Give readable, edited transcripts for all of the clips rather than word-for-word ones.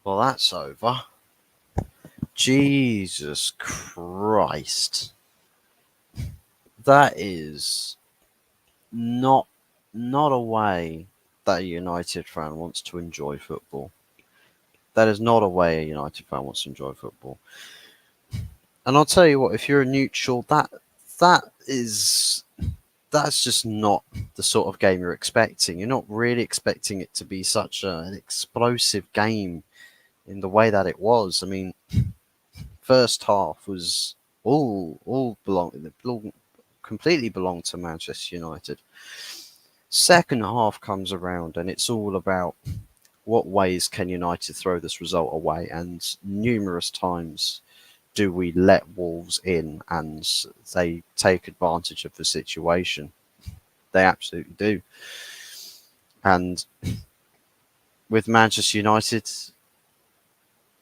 Well, that's over. Jesus Christ. That is not a way that a United fan wants to enjoy football. That is not a way a United fan wants to enjoy football. And I'll tell you what, if you're a neutral, that's just not the sort of game you're expecting. You're not really expecting it to be such an explosive game in the way that it was. I mean, first half was all completely belonged to Manchester United. Second half comes around and it's all about what ways can United throw this result away, and numerous times do we let Wolves in and they take advantage of the situation. They absolutely do. And with Manchester United,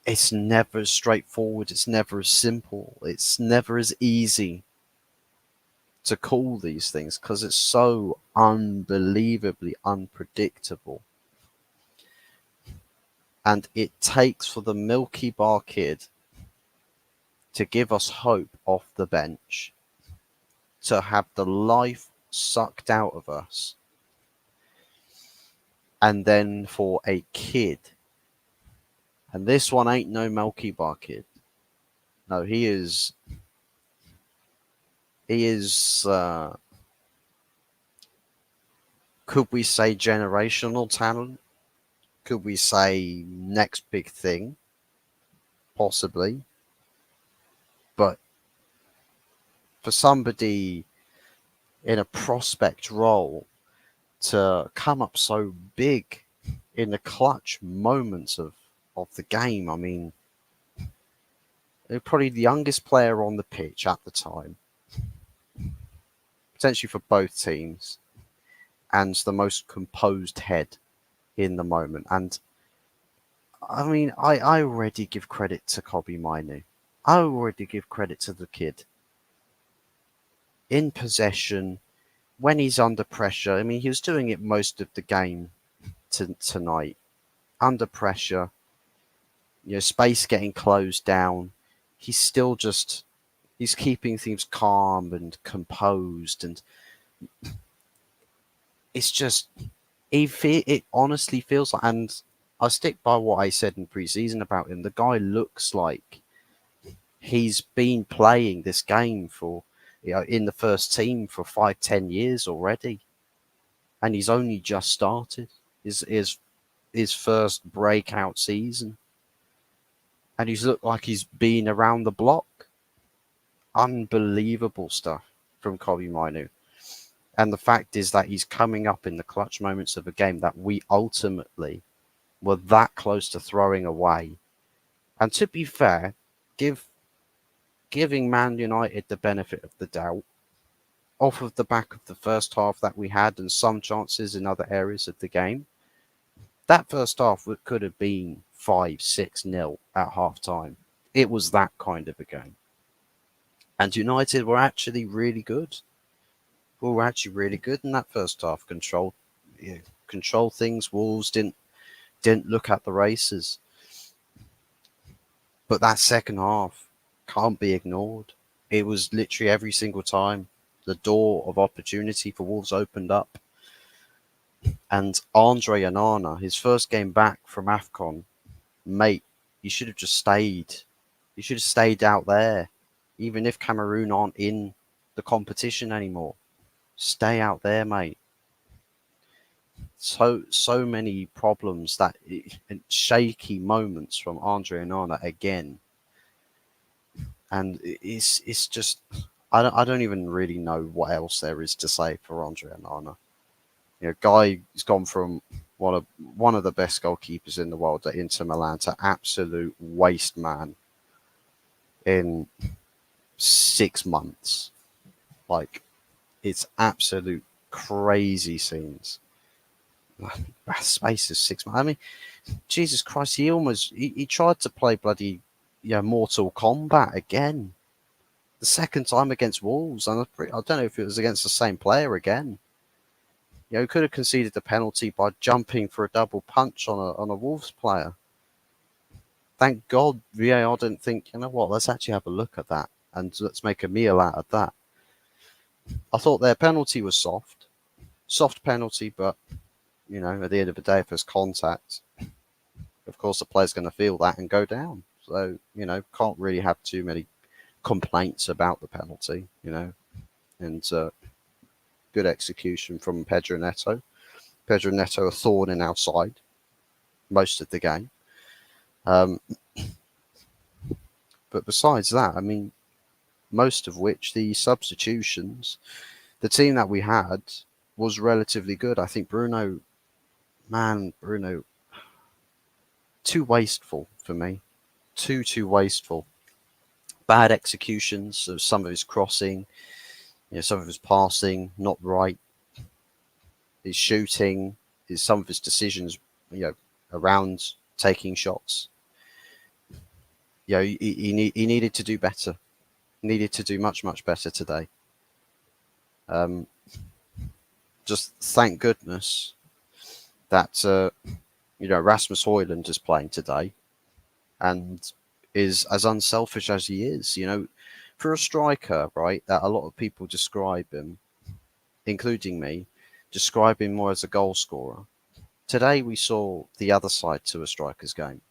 it's never as straightforward, it's never as simple, it's never as easy to call these things because it's so unbelievably unpredictable. And it takes for the Milky Bar kid to give us hope off the bench, to have the life sucked out of us, and then for a kid, and this one ain't no Milky Bar kid. No, he is could we say generational talent? Could we say next big thing? Possibly. But for somebody in a prospect role to come up so big in the clutch moments of the game, I mean, probably the youngest player on the pitch at the time, potentially for both teams, and the most composed head in the moment. And I mean, I already give credit to Kobbie Mainoo. I already give credit to the kid. In possession, when he's under pressure, I mean, he was doing it most of the game tonight. Under pressure, space getting closed down, he's still just, he's keeping things calm and composed, and it's just, it honestly feels like, and I stick by what I said in pre-season about him. The guy looks like he's been playing this game for, in the first team for 5-10 years already, and he's only just started his first breakout season, and he's looked like he's been around the block. Unbelievable stuff from Kobbie Mainoo. And the fact is that he's coming up in the clutch moments of a game that we ultimately were that close to throwing away. And to be fair, giving Man United the benefit of the doubt, off of the back of the first half that we had and some chances in other areas of the game, that first half could have been 5-6-0 at half time. It was that kind of a game. And United were actually really good. We were actually really good in that first half. Control things. Wolves didn't look at the races. But that second half can't be ignored. It was literally every single time the door of opportunity for Wolves opened up. And Andre Onana, his first game back from AFCON, mate, you should have just stayed. You should have stayed out there. Even if Cameroon aren't in the competition anymore, stay out there, mate. So many problems and shaky moments from Andre Onana again. And it's just, I don't even really know what else there is to say for Andre Onana. Guy's gone from one of the best goalkeepers in the world at Inter Milan to absolute waste man in 6 months. Like, it's absolute crazy scenes. That space is 6 months. I mean, Jesus Christ, he tried to play bloody Mortal Kombat again. The second time against Wolves, and I don't know if it was against the same player again. He could have conceded the penalty by jumping for a double punch on a Wolves player. Thank God VAR didn't think, you know what, let's actually have a look at that and let's make a meal out of that. I thought their penalty was soft penalty, but you know, at the end of the day, if there's contact, of course the player's going to feel that and go down. So you know, can't really have too many complaints about the penalty, you know, and good execution from Pedro Neto. Pedro Neto a thorn in our side most of the game. Um, but besides that, I mean, most of which the substitutions, the team that we had was relatively good. I think Bruno, too wasteful for me. Too wasteful. Bad executions of some of his crossing, you know, some of his passing, not right. His shooting, some of his decisions, you know, around taking shots. You know, he needed to do better. Needed to do much better today. Um, just thank goodness that you know, Rasmus Højlund is playing today and is as unselfish as he is. You know, for a striker, right, that a lot of people describe him, including me, describe him more as a goal scorer. Today we saw the other side to a striker's game,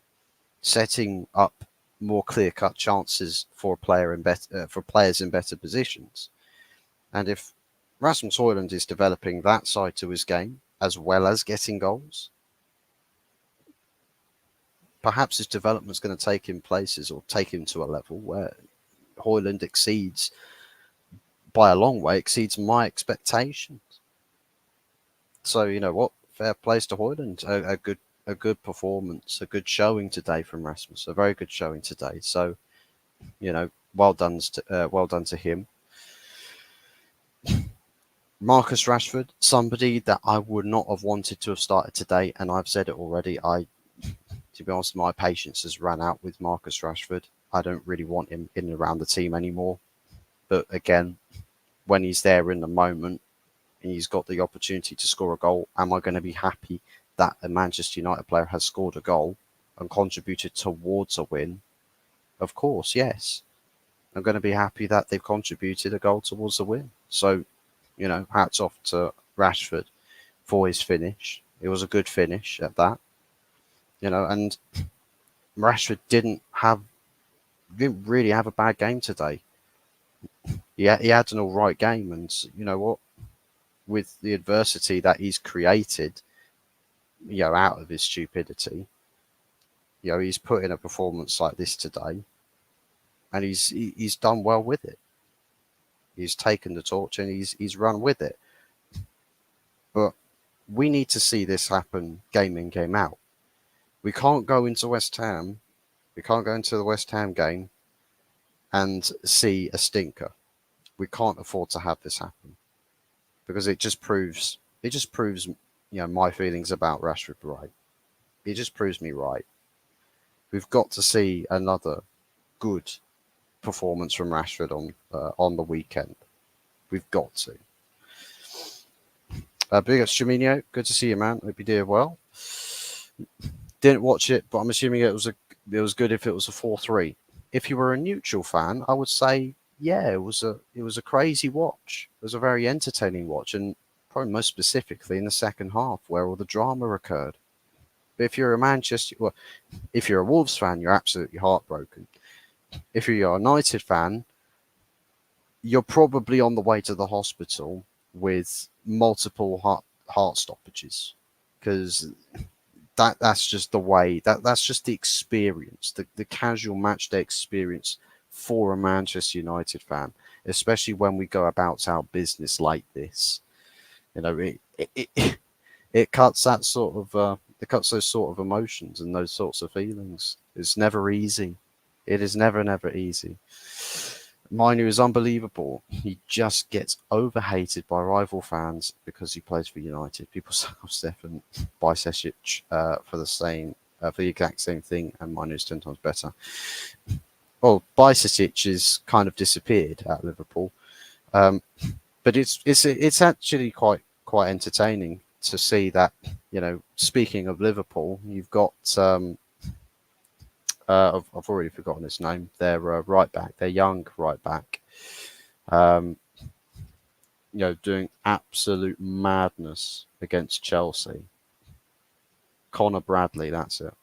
setting up more clear-cut chances for for players in better positions. And if Rasmus Højlund is developing that side to his game as well as getting goals, perhaps his development's going to take him places or take him to a level where Højlund exceeds, by a long way, exceeds my expectations. So you know what, fair plays to Højlund, a good performance, a good showing today from Rasmus, a very good showing today. So you know, well done to him. Marcus Rashford, somebody that I would not have wanted to have started today, and I've said it already. To be honest, my patience has run out with Marcus Rashford. I don't really want him in and around the team anymore. But again, when he's there in the moment and he's got the opportunity to score a goal, am I going to be happy that a Manchester United player has scored a goal and contributed towards a win? Of course, yes. I'm going to be happy that they've contributed a goal towards the win. So, you know, hats off to Rashford for his finish. It was a good finish at that. You know, and Rashford didn't really have a bad game today. He had an all right game, and you know what? With the adversity that he's created, you know, out of his stupidity, you know, he's put in a performance like this today, and he's done well with it. He's taken the torch and he's run with it. But we need to see this happen game in, game out. We can't go into West Ham. We can't go into the West Ham game and see a stinker. We can't afford to have this happen because it just proves you know, my feelings about Rashford right. It just proves me right. We've got to see another good performance from Rashford on the weekend. We've got to. Big up Firmino, good to see you, man. Hope you did well. Didn't watch it, but I'm assuming it was good if it was a 4-3. If you were a neutral fan, I would say, yeah, it was a crazy watch. It was a very entertaining watch, and probably most specifically in the second half where all the drama occurred. But if you're if you're a Wolves fan, you're absolutely heartbroken. If you're a United fan, you're probably on the way to the hospital with multiple heart stoppages because that's just the way that's just the experience, the casual match day experience for a Manchester United fan, especially when we go about our business like this. You know, it cuts that sort of it cuts those sort of emotions and those sorts of feelings. It's never easy. It is never easy. Mainoo is unbelievable. He just gets overhated by rival fans because he plays for United. People say Stefan Bajcetic for the exact same thing, and Mainoo is 10 times better. Well, Bajcetic is kind of disappeared at Liverpool, but it's actually quite entertaining to see that. You know, speaking of Liverpool, you've got I've already forgotten his name. Their right back, their young right back. Um, doing absolute madness against Chelsea. Connor Bradley, that's it.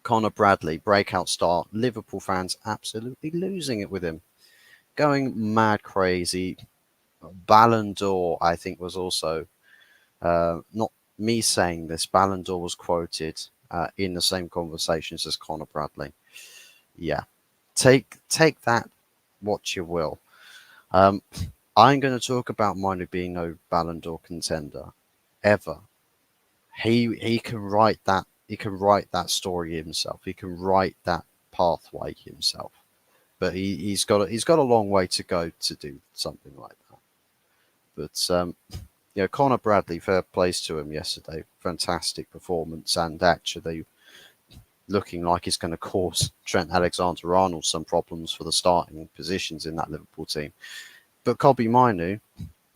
Connor Bradley, breakout star. Liverpool fans absolutely losing it with him, going mad crazy. Ballon d'Or, I think, was also not me saying this. Ballon d'Or was quoted in the same conversations as Connor Bradley. Yeah, take that what you will. Um, I'm going to talk about Mainoo being no Ballon d'Or contender ever. He can write that. He can write that story himself. He can write that pathway himself. But he's got a long way to go to do something like that. But Connor Bradley, fair plays to him yesterday. Fantastic performance, and actually looking like he's going to cause Trent Alexander-Arnold some problems for the starting positions in that Liverpool team. But Kobbie Mainoo,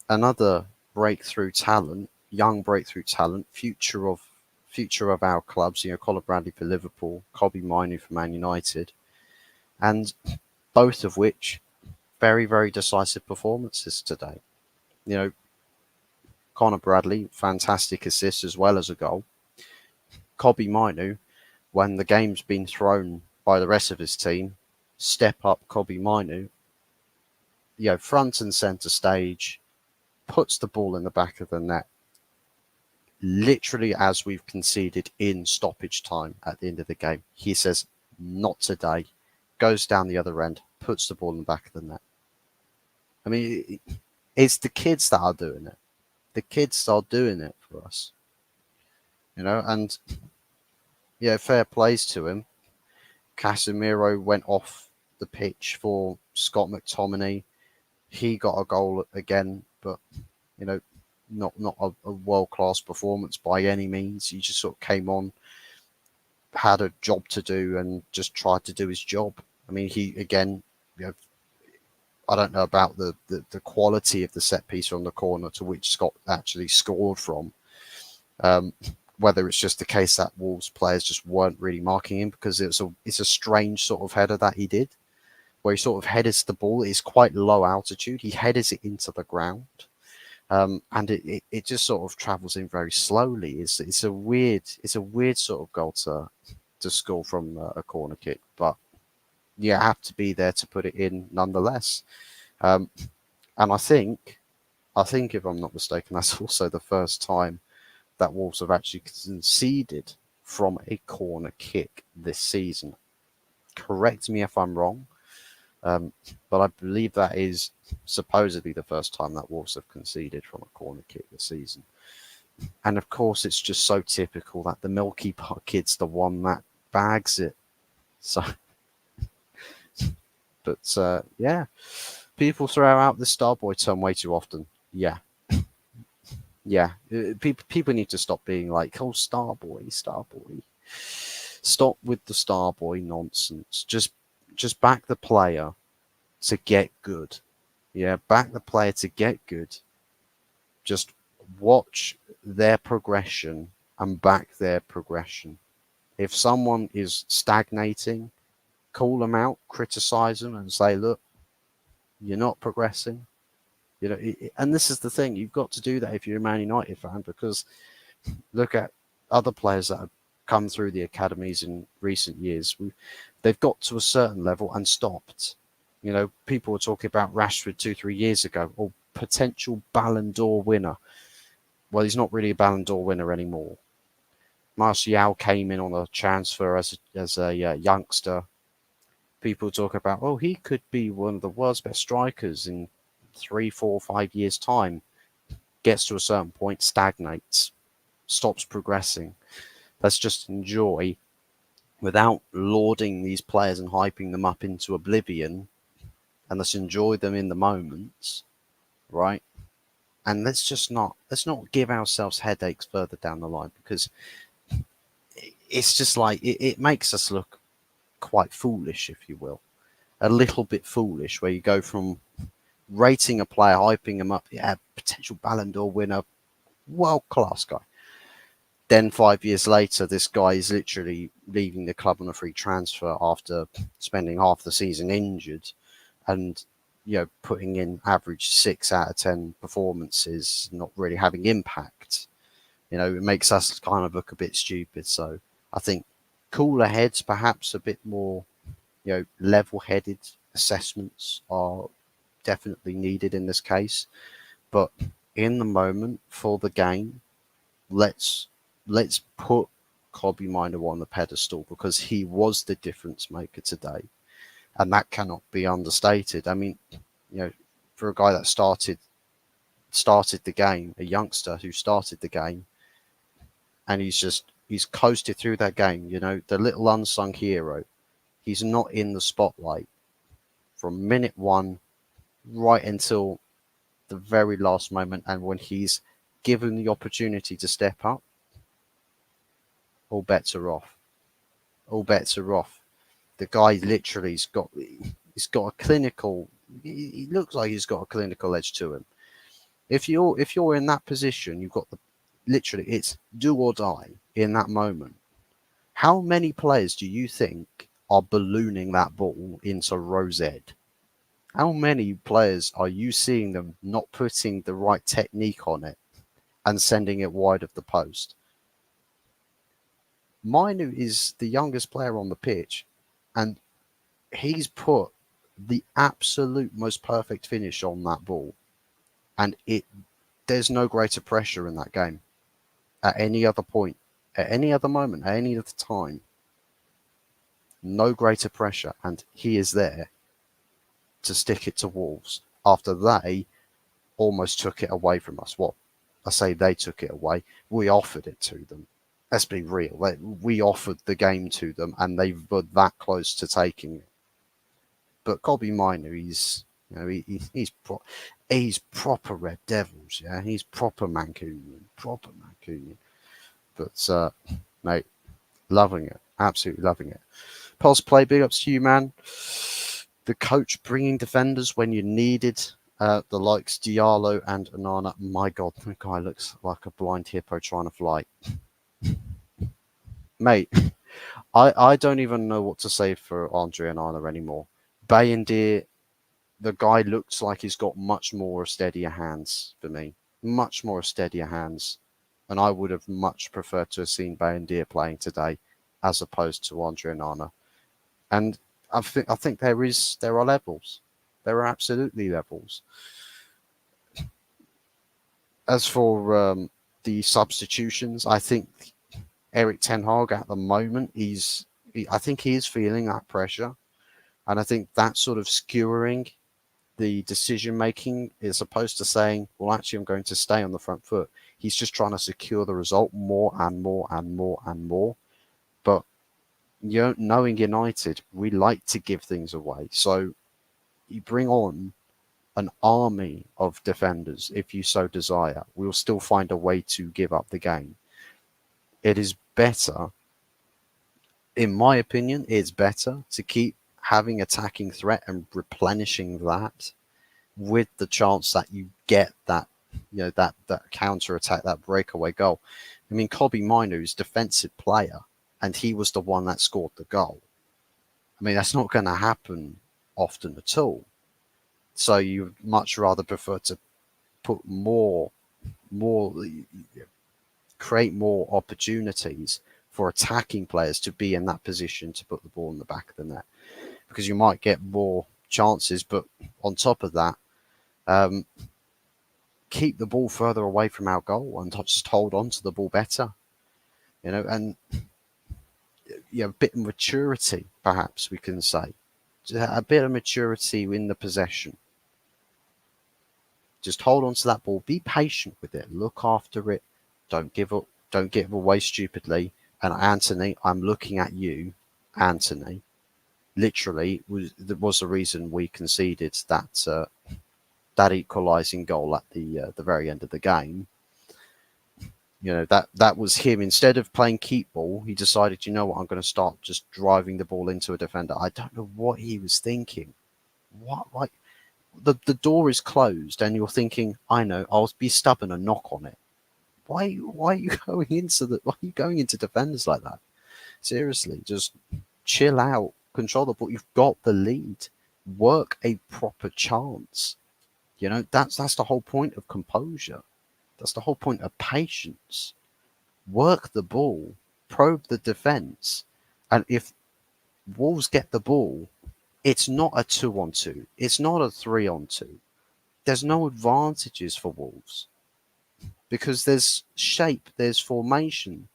another breakthrough talent, young breakthrough talent, future of our clubs. Colin Bradley for Liverpool, Kobbie Mainoo for Man United, and both of which very, very decisive performances today. Connor Bradley, fantastic assist as well as a goal. Kobbie Mainoo, when the game's been thrown by the rest of his team, step up Kobbie Mainoo, front and centre stage, puts the ball in the back of the net, literally as we've conceded in stoppage time at the end of the game. He says, not today, goes down the other end, puts the ball in the back of the net. I mean, it's the kids that are doing it. The kids are doing it for us. And fair plays to him. Casemiro went off the pitch for Scott McTominay. He got a goal again, but not a world-class performance by any means. He just sort of came on, had a job to do, and just tried to do his job. I mean, he again, I don't know about the quality of the set piece from the corner to which Scott actually scored from. Whether it's just the case that Wolves players just weren't really marking him, because it's a strange sort of header that he did, where he sort of headers the ball. It's quite low altitude. He headers it into the ground, and it just sort of travels in very slowly. It's a weird sort of goal to score from a corner kick, but you have to be there to put it in nonetheless. And I think if I'm not mistaken, that's also the first time that Wolves have actually conceded from a corner kick this season. Correct me if I'm wrong, but I believe that is supposedly the first time that Wolves have conceded from a corner kick this season. And of course, it's just so typical that the Milky Bar kid's the one that bags it. So, but people throw out the Starboy term way too often. Yeah, people need to stop being like, oh, Starboy. Stop with the Starboy nonsense. Just back the player to get good. Yeah, back the player to get good. Just watch their progression and back their progression. If someone is stagnating, call them out, criticize them, and say, look, you're not progressing. And this is the thing, you've got to do that if you're a Man United fan, because look at other players that have come through the academies in recent years. They've got to a certain level and stopped. People were talking about Rashford 2-3 years ago, or potential Ballon d'Or winner. Well, he's not really a Ballon d'Or winner anymore. Martial came in on a transfer as a youngster. People talk about, oh, he could be one of the world's best strikers in 3, 4, 5 years' time. Gets to a certain point, stagnates, stops progressing. Let's just enjoy, without lauding these players and hyping them up into oblivion, and let's enjoy them in the moments, right? And let's not give ourselves headaches further down the line, because it's just like it makes us look quite foolish, if you will, a little bit foolish, where you go from rating a player, hyping him up, potential Ballon d'Or winner, world class guy, Then 5 years later, this guy is literally leaving the club on a free transfer after spending half the season injured, and putting in average 6 out of 10 performances, not really having impact. It makes us kind of look a bit stupid. So I think cooler heads, perhaps a bit more, level-headed assessments are definitely needed in this case. But in the moment for the game, let's put Kobbie Mainoo on the pedestal, because he was the difference maker today, and that cannot be understated. I mean, for a guy that started the game, a youngster who started the game, and he's coasted through that game. The little unsung hero. He's not in the spotlight from minute one right until the very last moment, and when he's given the opportunity to step up, all bets are off. All bets are off. The guy literally's got a clinical. He looks like he's got a clinical edge to him. If you're in that position, you've got literally it's do or die in that moment. How many players do you think are ballooning that ball into row Z? How many players are you seeing them not putting the right technique on it and sending it wide of the post? Mainoo is the youngest player on the pitch, and he's put the absolute most perfect finish on that ball. And there's no greater pressure in that game at any other point, at any other moment, at any other time. No greater pressure, and he is there to stick it to Wolves after they almost took it away from us. Well, I say they took it away. We offered it to them. Let's be real. We offered the game to them, and they were that close to taking it. But Kobbie Mainoo, he's proper Red Devils, yeah. He's proper Mancunian. But mate, loving it, absolutely loving it. Pulse Play, big ups to you, man. The coach bringing defenders when you needed. The likes Diallo and Onana. My God, the guy looks like a blind hippo trying to fly. Mate, I don't even know what to say for Andre Onana anymore. Bayindir, the guy looks like he's got much more steadier hands for me. Much more steadier hands. And I would have much preferred to have seen Bayindir playing today as opposed to Andre Onana. And I think there are levels. There are absolutely levels. As for the substitutions, I think Erik ten Hag at the moment, I think he is feeling that pressure. And I think that's sort of skewering the decision making, as opposed to saying, well, actually, I'm going to stay on the front foot. He's just trying to secure the result more and more and more and more. But knowing United, we like to give things away. So you bring on an army of defenders if you so desire. We'll still find a way to give up the game. It is better, in my opinion, it's better to keep having attacking threat and replenishing that, with the chance that you get that, that counter attack, that breakaway goal. I mean, Kobbie Mainoo is a defensive player, and he was the one that scored the goal. I mean, that's not going to happen often at all. So you much rather prefer to put create more opportunities for attacking players to be in that position to put the ball in the back of the net, because you might get more chances. But on top of that, keep the ball further away from our goal and just hold on to the ball better, and a bit of maturity, perhaps we can say, a bit of maturity in the possession. Just hold on to that ball, be patient with it, look after it, don't give up, don't give away stupidly. And Anthony, I'm looking at you, Anthony. Literally was the reason we conceded that equalising goal at the very end of the game. That was him. Instead of playing keep ball, he decided, I'm going to start just driving the ball into a defender. I don't know what he was thinking. What the door is closed and you're thinking, I know, I'll be stubborn and knock on it. why are you going into defenders like that? Seriously, just chill out, control the ball. You've got the lead. Work a proper chance. That's the whole point of composure. That's the whole point of patience. Work the ball, probe the defense, and if Wolves get the ball, it's not a 2-on-2. It's not a 3-on-2. There's no advantages for Wolves because there's shape, there's formation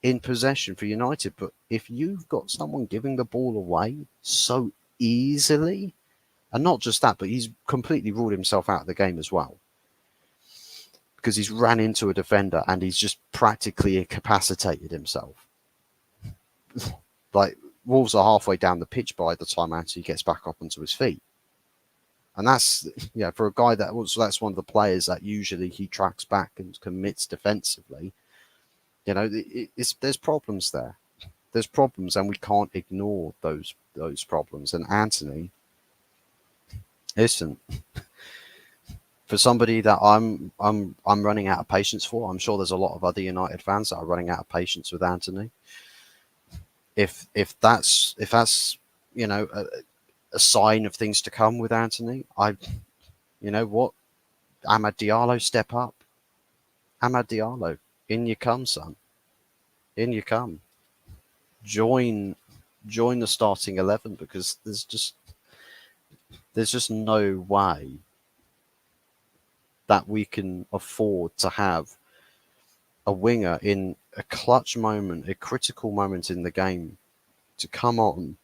in possession for United. But if you've got someone giving the ball away so easily, and not just that, but he's completely ruled himself out of the game as well because he's ran into a defender and he's just practically incapacitated himself. Like, Wolves are halfway down the pitch by the time Anthony gets back up onto his feet. And that's, for a guy that's one of the players that usually he tracks back and commits defensively. There's problems there. There's problems, and we can't ignore those problems. And Anthony, listen, for somebody that I'm running out of patience for, I'm sure there's a lot of other United fans that are running out of patience with Anthony. If that's a sign of things to come with Anthony, what? Amad Diallo, step up. Amad Diallo, in you come, son. In you come. Join the starting 11 because there's just no way that we can afford to have a winger in a clutch moment, a critical moment in the game, to come on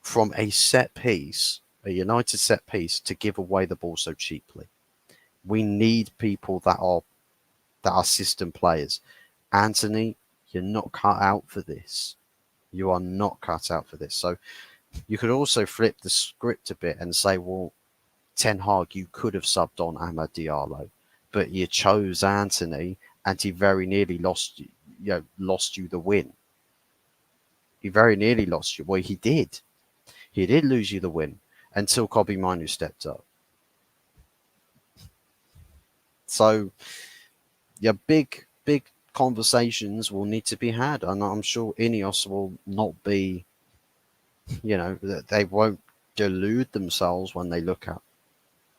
from a set piece, a United set piece, to give away the ball so cheaply. We need people that are system players. Anthony, you're not cut out for this. You are not cut out for this. So you could also flip the script a bit and say, well, Ten Hag, you could have subbed on Amad Diallo, but you chose Anthony, and he very nearly lost you the win. He very nearly lost you. Well, he did. He did lose you the win until Kobbie Mainoo stepped up. So, big conversations will need to be had, and I'm sure Ineos will not be, they won't delude themselves when they look at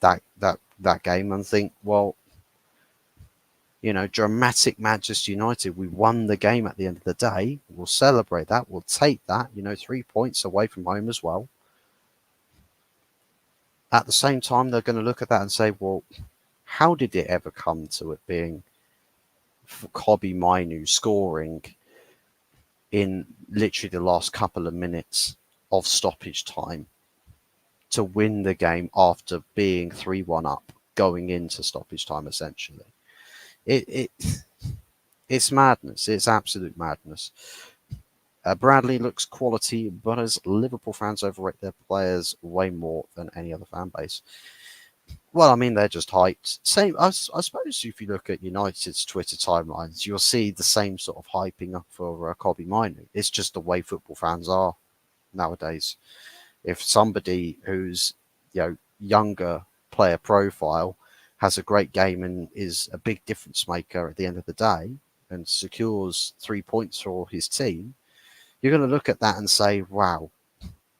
that game and think, well, dramatic Manchester United, we won the game at the end of the day. We'll celebrate that. We'll take that, 3 points away from home as well. At the same time, they're going to look at that and say, well, how did it ever come to it being Kobbie Mainoo scoring in literally the last couple of minutes of stoppage time to win the game after being 3-1 up going into stoppage time, essentially? It's madness. It's absolute madness. Bradley looks quality, but as Liverpool fans overrate their players way more than any other fan base. Well, I mean, they're just hyped. Same, I suppose if you look at United's Twitter timelines, you'll see the same sort of hyping up for Kobbie Mainoo. It's just the way football fans are nowadays. If somebody who's younger player profile has a great game and is a big difference maker at the end of the day and secures 3 points for his team, you're going to look at that and say, wow,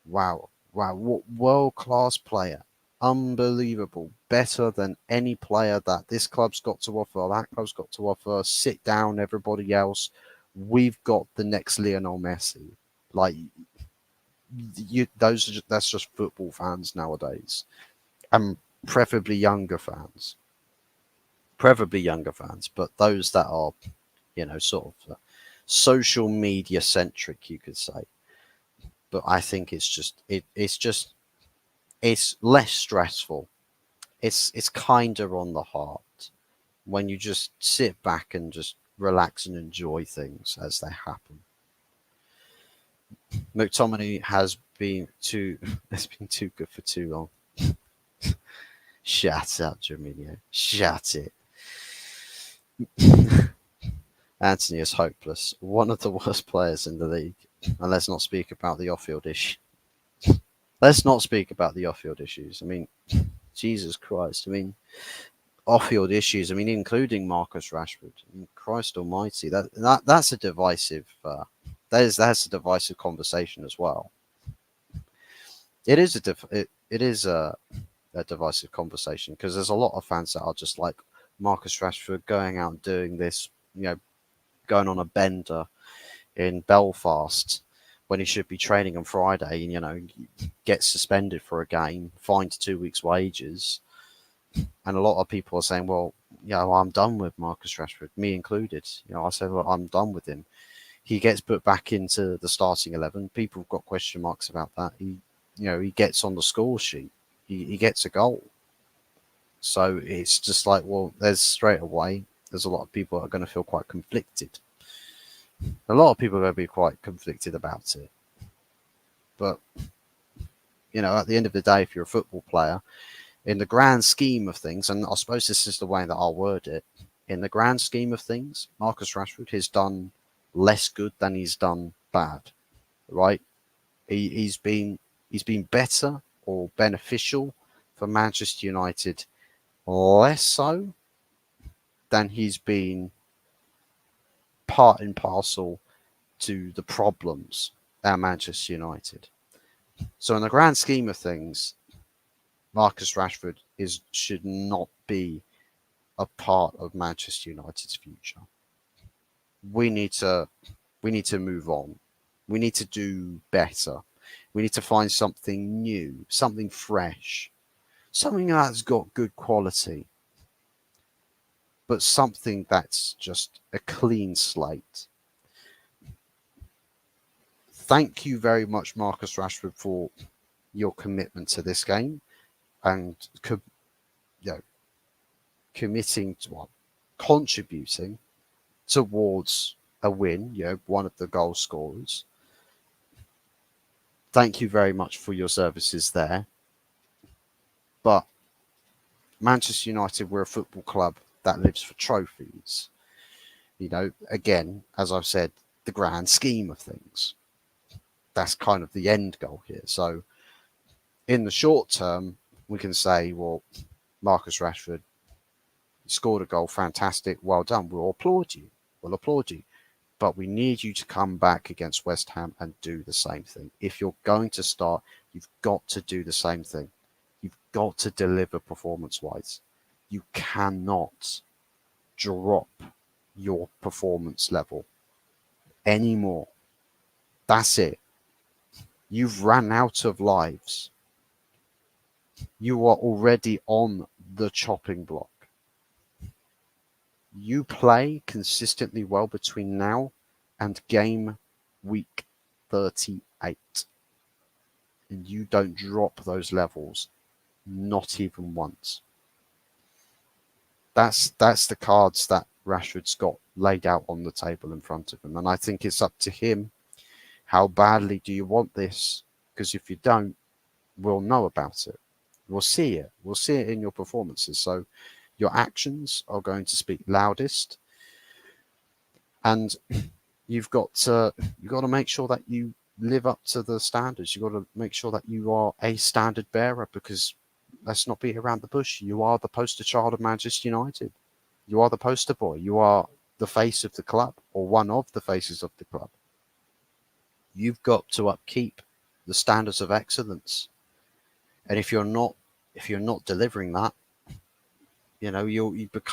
what world-class player. Unbelievable. Better than any player that this club's got to offer, that club's got to offer. Sit down, everybody else. We've got the next Lionel Messi. That's just football fans nowadays. And preferably younger fans. But those that are, sort of social media centric, you could say. But I think it's less stressful. It's kinder on the heart when you just sit back and just relax and enjoy things as they happen. McTominay has been too good for too long. Shut up, Jorginho. Shut it. Anthony is hopeless. One of the worst players in the league. And let's not speak about the off-field issue. Let's not speak about the off-field issues. I mean, Jesus Christ. I mean, off-field issues. I mean, including Marcus Rashford. I mean, Christ Almighty, that's a divisive. That's a divisive conversation as well. It is a divisive conversation because there's a lot of fans that are just like Marcus Rashford going out and doing this, going on a bender in Belfast when he should be training on Friday, and gets suspended for a game, fined 2 weeks' wages. And a lot of people are saying, well, I'm done with Marcus Rashford, me included. I said, well, I'm done with him. He gets put back into the starting 11. People have got question marks about that. He gets on the score sheet. He gets a goal. So it's just like, well, there's a lot of people that are going to feel quite conflicted. A lot of people are going to be quite conflicted about it. But, at the end of the day, if you're a football player, in the grand scheme of things, and I suppose this is the way that I'll word it, in the grand scheme of things, Marcus Rashford has done less good than he's done bad, right? He's been better or beneficial for Manchester United, less so than he's been part and parcel to the problems at Manchester United. So in the grand scheme of things, Marcus Rashford should not be a part of Manchester United's future. We need to move on. We need to do better. We need to find something new, something fresh, something that's got good quality, but something that's just a clean slate. Thank you very much, Marcus Rashford, for your commitment to this game and committing to contributing towards a win, one of the goal scorers. Thank you very much for your services there. But Manchester United, we're a football club that lives for trophies. Again, as I've said, the grand scheme of things. That's kind of the end goal here. So in the short term, we can say, well, Marcus Rashford scored a goal, fantastic, well done. We'll applaud you. But we need you to come back against West Ham and do the same thing. If you're going to start, you've got to do the same thing. You've got to deliver performance-wise. You cannot drop your performance level anymore. That's it. You've run out of lives. You are already on the chopping block. You play consistently well between now and game week 38. And you don't drop those levels, not even once. That's the cards that Rashford's got laid out on the table in front of him. And I think it's up to him. How badly do you want this? Because if you don't, we'll know about it. We'll see it. We'll see it in your performances. So your actions are going to speak loudest. And you've got to make sure that you live up to the standards. You've got to make sure that you are a standard bearer, because let's not beat around the bush. You are the poster child of Manchester United. You are the poster boy. You are the face of the club, or one of the faces of the club. You've got to upkeep the standards of excellence. And if you're not delivering that, you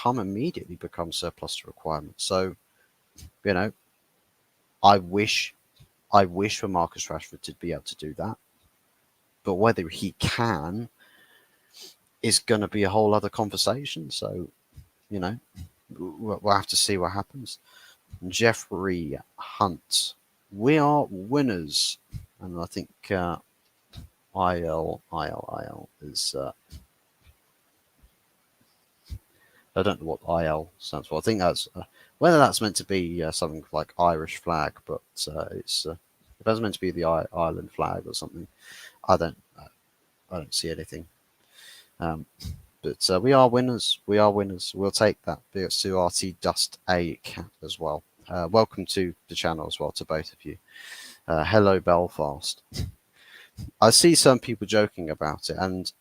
immediately become surplus to requirements. So, I wish for Marcus Rashford to be able to do that. But whether he can is going to be a whole other conversation. So, we'll have to see what happens. Jeffrey Hunt, we are winners. And I think IL is... I don't know what IL stands for. I think that's... whether that's meant to be something like Irish flag, but it's... if that's meant to be the Ireland flag or something, I don't see anything. But we are winners. We are winners. We'll take that. BX2RT Dust a cat as well. Welcome to the channel as well to both of you. Hello, Belfast. I see some people joking about it, and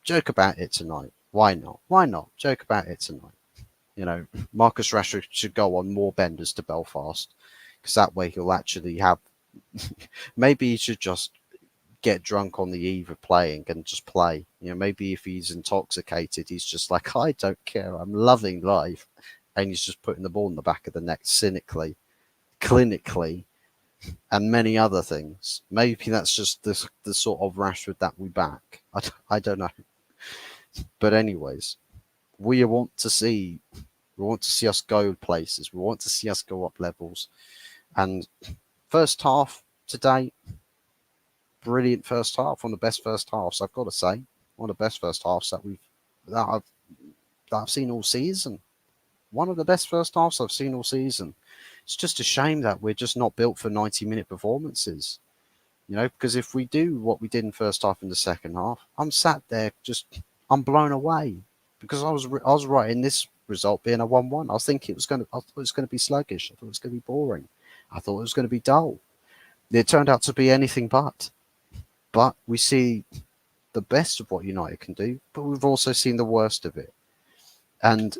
joke about it tonight. Why not? Why not? Joke about it tonight. You know, Marcus Rashford should go on more benders to Belfast because that way he'll actually have. Maybe he should just get drunk on the eve of playing and just play. You know, maybe if he's intoxicated, he's just like, I don't care. I'm loving life. And he's just putting the ball in the back of the net cynically, clinically, and many other things. Maybe that's just the sort of Rashford that we back. I don't know. But anyways, we want to see we want to see us go places. We want to see us go up levels. And first half today, brilliant first half. One of the best first halves, I've got to say. One of the best first halves that I've seen all season. One of the best first halves I've seen all season. It's just a shame that we're just not built for 90-minute performances. You know, because if we do what we did in first half in the second half, I'm sat there I'm blown away because I was right in this result being a 1-1. I thought it was going to be sluggish. I thought it was going to be boring. I thought it was going to be dull. It turned out to be anything but. But we see the best of what United can do, but we've also seen the worst of it. And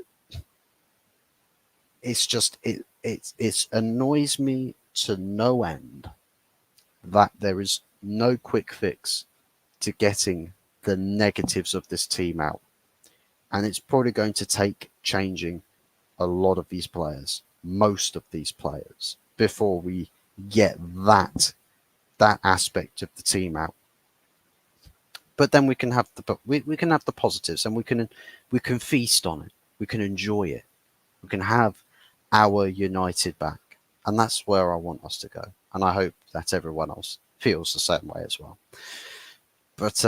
it's just it annoys me to no end that there is no quick fix to getting the negatives of this team out. And it's probably going to take changing a lot of these players, most of these players, before we get that aspect of the team out. But then we can have we can have the positives, and we can feast on it. We can enjoy it. We can have our United back, and that's where I want us to go. And I hope that everyone else feels the same way as well. But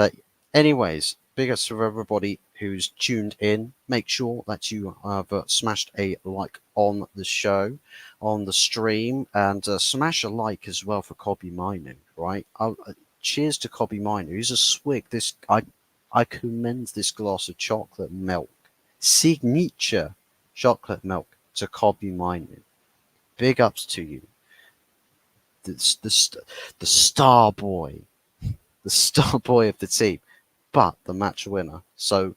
anyways, big ups to everybody who's tuned in. Make sure that you have smashed a like on the show, on the stream, and smash a like as well for Kobbie Mainoo, right? Cheers to Kobbie Mainoo. He's a swig. I commend this glass of chocolate milk, signature chocolate milk, to Kobbie Mainoo. Big ups to you. The star boy, the star boy of the team, but the match winner. So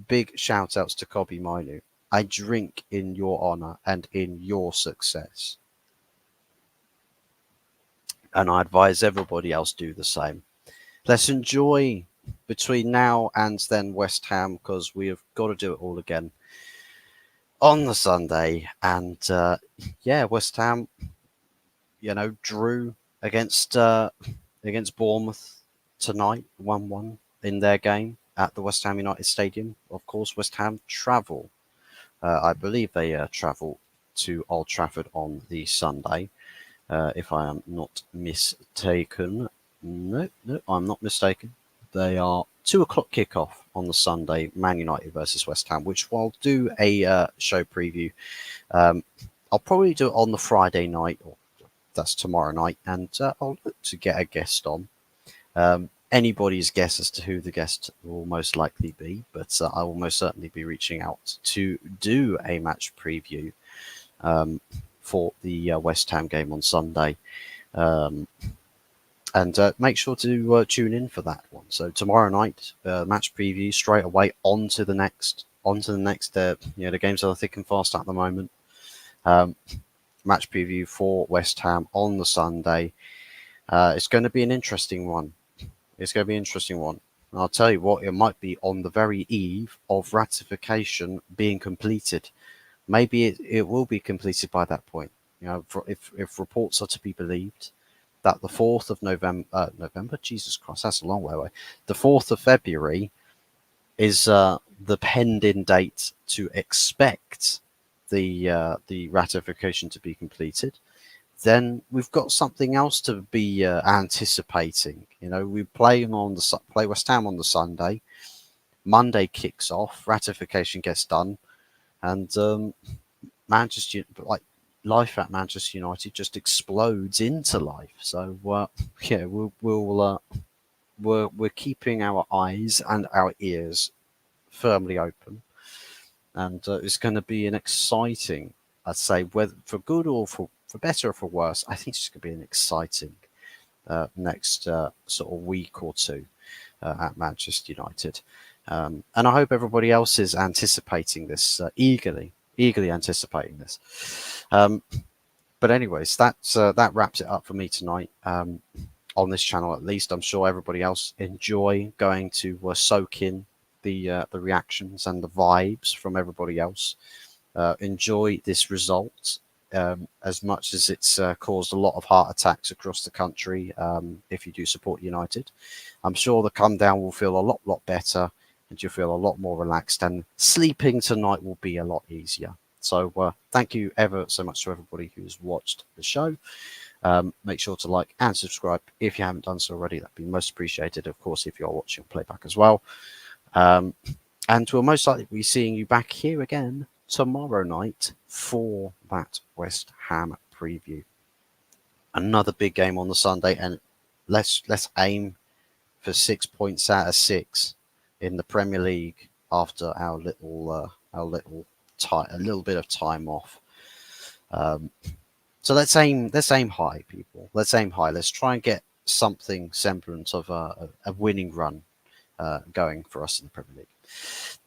big shout outs to Kobbie Mainoo. I drink in your honour and in your success. And I advise everybody else do the same. Let's enjoy between now and then West Ham, because we have got to do it all again on the Sunday. And yeah, West Ham, you know, drew against Bournemouth tonight, 1-1 in their game at the West Ham United Stadium. Of course, West Ham travel. I believe they travel to Old Trafford on the Sunday, if I am not mistaken. No, I'm not mistaken. They are 2:00 kickoff on the Sunday, Man United versus West Ham, which I'll do a show preview. I'll probably do it on the Friday night, or that's tomorrow night, and I'll look to get a guest on. Anybody's guess as to who the guest will most likely be, but I will most certainly be reaching out to do a match preview for the West Ham game on Sunday. And make sure to tune in for that one. So tomorrow night, match preview straight away onto the next. The games are thick and fast at the moment. Match preview for West Ham on the Sunday. It's going to be an interesting one. And I'll tell you what, it might be on the very eve of ratification being completed. Maybe it will be completed by that point. You know, if reports are to be believed, that the 4th of November, Jesus Christ, that's a long way away. The 4th of February is the penned-in date to expect the ratification to be completed. Then we've got something else to be anticipating. You know, we play West Ham on the Sunday. Monday kicks off, ratification gets done, and life at Manchester United just explodes into life. So yeah, we're keeping our eyes and our ears firmly open, and it's going to be an exciting, I'd say, whether for good or for better or for worse, I think it's going to be an exciting next sort of week or two at Manchester United. And I hope everybody else is anticipating this, eagerly anticipating this. Um, but anyways, that wraps it up for me tonight. On this channel, at least, I'm sure everybody else enjoy going to soak in the reactions and the vibes from everybody else. Enjoy this result as much as it's caused a lot of heart attacks across the country. If you do support United, I'm sure the come down will feel a lot better, and you'll feel a lot more relaxed, and sleeping tonight will be a lot easier. So thank you ever so much to everybody who's watched the show. Make sure to like and subscribe if you haven't done so already. That'd be most appreciated, of course, if you're watching playback as well. And we'll most likely be seeing you back here again tomorrow night for that West Ham preview. Another big game on the Sunday, and let's aim for 6 points out of 6 in the Premier League after our little a little bit of time off. So let's aim high, people. Let's aim high. Let's try and get something semblance of a winning run going for us in the Premier League.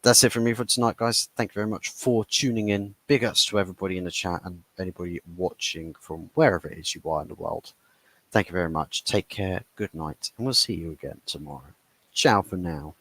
That's it from me for tonight, guys. Thank you very much for tuning in. Big ups to everybody in the chat and anybody watching from wherever it is you are in the world. Thank you very much. Take care. Good night. And we'll see you again tomorrow. Ciao for now.